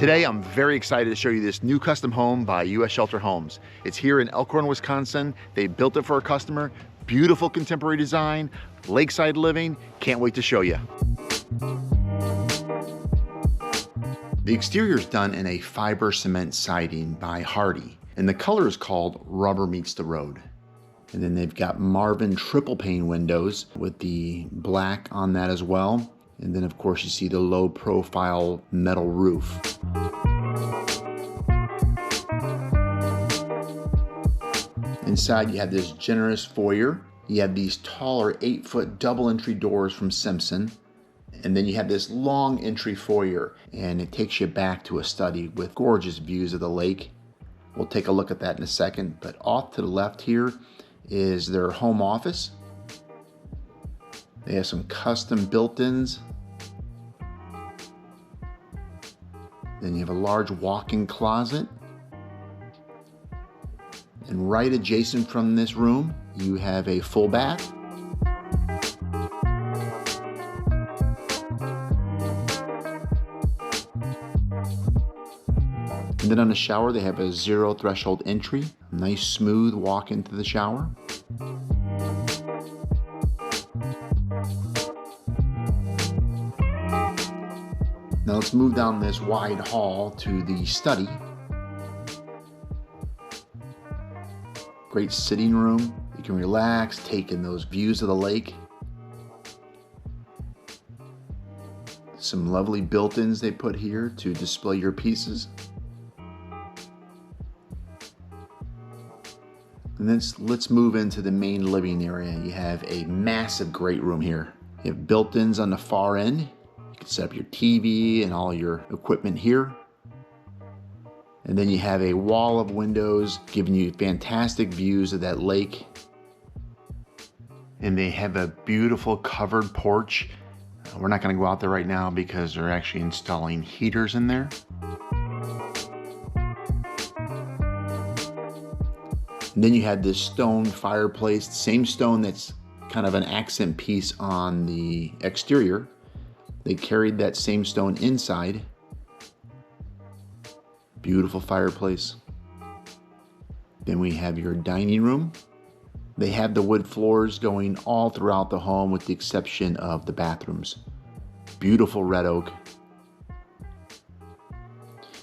Today, I'm very excited to show you this new custom home by U.S. Shelter Homes. It's here in Elkhorn, Wisconsin. They built it for a customer. Beautiful contemporary design, lakeside living. Can't wait to show you. The exterior is done in a fiber cement siding by Hardie, and the color is called Rubber Meets the Road. And then they've got Marvin triple pane windows with the black on that as well. And then of course you see the low profile metal roof. Inside you have this generous foyer. You have these taller 8-foot double entry doors from Simpson. And then you have this long entry foyer, and it takes you back to a study with gorgeous views of the lake. We'll take a look at that in a second, but off to the left here is their home office. They have some custom built-ins. Then you have a large walk-in closet. And right adjacent from this room, you have a full bath. And then on the shower, they have a 0 threshold entry. Nice smooth walk into the shower. Now let's move down this wide hall to the study. Great sitting room. You can relax, take in those views of the lake. Some lovely built-ins they put here to display your pieces. And then let's move into the main living area. You have a massive great room here. You have built-ins on the far end. You can set up your TV and all your equipment here. And then you have a wall of windows giving you fantastic views of that lake. And they have a beautiful covered porch. We're not going to go out there right now because they're actually installing heaters in there. And then you have this stone fireplace, same stone that's kind of an accent piece on the exterior. They carried that same stone inside. Beautiful fireplace. Then we have your dining room. They have the wood floors going all throughout the home with the exception of the bathrooms. Beautiful red oak.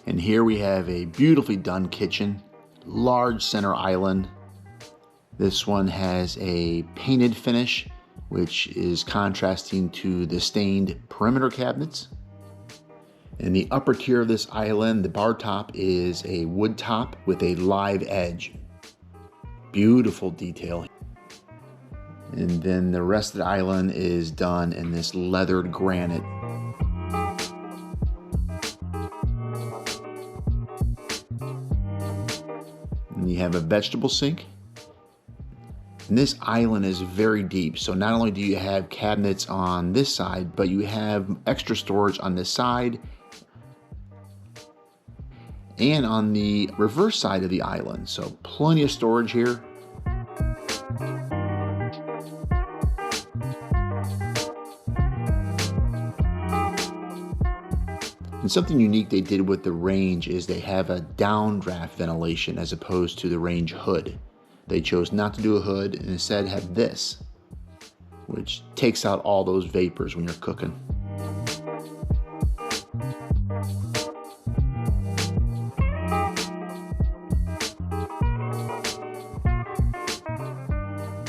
And here we have a beautifully done kitchen. Large center island. This one has a painted finish, which is contrasting to the stained perimeter cabinets. In the upper tier of this island, the bar top is a wood top with a live edge. Beautiful detail. And then the rest of the island is done in this leathered granite. And you have a vegetable sink. And this island is very deep, so not only do you have cabinets on this side, but you have extra storage on this side and on the reverse side of the island. So plenty of storage here. And something unique they did with the range is they have a downdraft ventilation as opposed to the range hood. They chose not to do a hood and instead have this, which takes out all those vapors when you're cooking.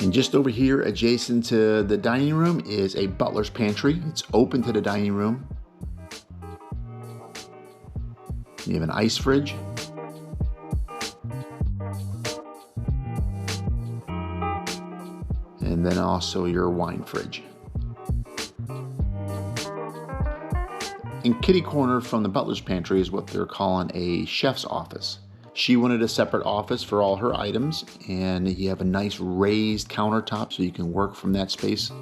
And just over here, adjacent to the dining room, is a butler's pantry. It's open to the dining room. You have an ice fridge. And then also your wine fridge. In kitty corner from the butler's pantry is what they're calling a chef's office. She wanted a separate office for all her items, and you have a nice raised countertop so you can work from that space.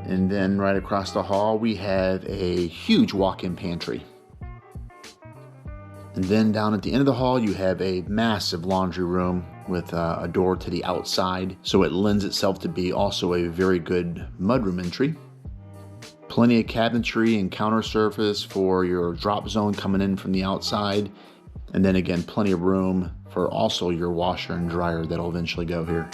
And then right across the hall, we have a huge walk-in pantry. And then down at the end of the hall, you have a massive laundry room with a door to the outside, so it lends itself to be also a very good mudroom entry. Plenty of cabinetry and counter surface for your drop zone coming in from the outside. And then again, plenty of room for also your washer and dryer that'll eventually go here.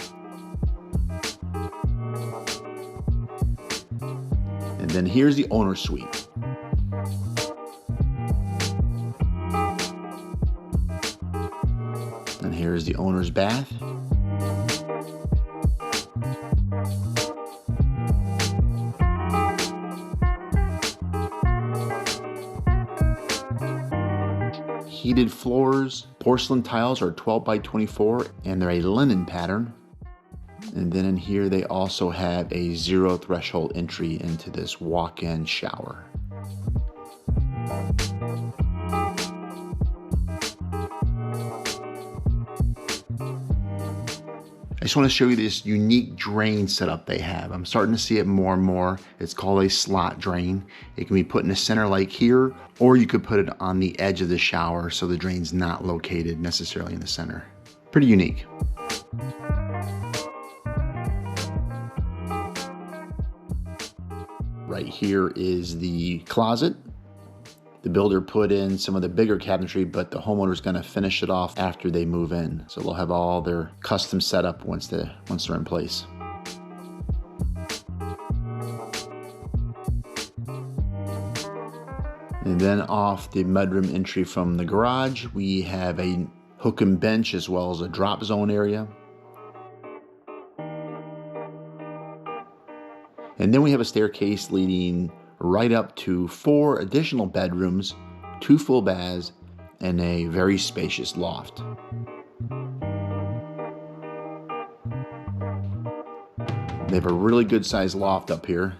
And then here's the owner's suite. And here's the owner's bath. Heated floors. Porcelain tiles are 12 by 24 and they're a linen pattern. And then in here they also have a 0 threshold entry into this walk-in shower. I just want to show you this unique drain setup they have. I'm starting to see it more and more. It's called a slot drain. It can be put in the center like here, or you could put it on the edge of the shower so the drain's not located necessarily in the center. Pretty unique. Right here is the closet. The builder put in some of the bigger cabinetry, but the homeowner's gonna finish it off after they move in. So they'll have all their custom setup once they're in place. And then off the mudroom entry from the garage, we have a hook and bench as well as a drop zone area. And then we have a staircase leading right up to 4 additional bedrooms, 2 full baths, and a very spacious loft. They have a really good sized loft up here.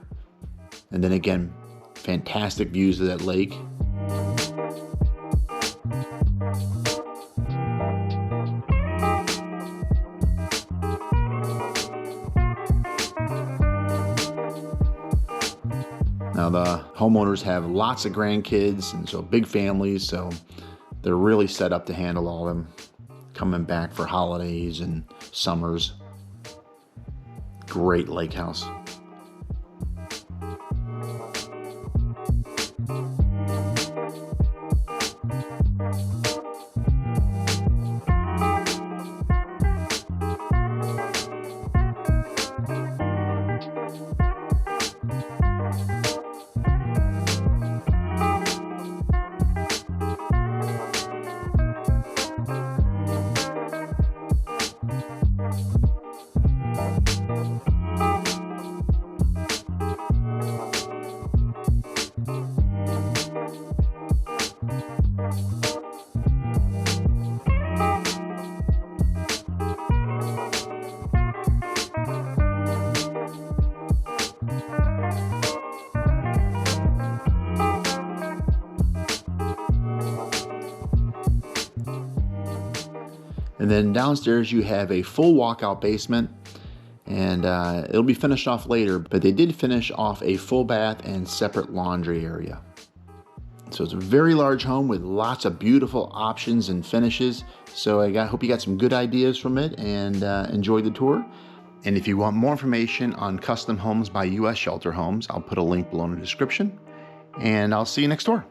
And then again, fantastic views of that lake. Now the homeowners have lots of grandkids and so big families, so they're really set up to handle all of them coming back for holidays and summers. Great lake house. And then downstairs you have a full walkout basement, and it'll be finished off later, but they did finish off a full bath and separate laundry area. So it's a very large home with lots of beautiful options and finishes. So I hope you got some good ideas from it and enjoyed the tour. And if you want more information on custom homes by US Shelter Homes, I'll put a link below in the description. And I'll see you next tour.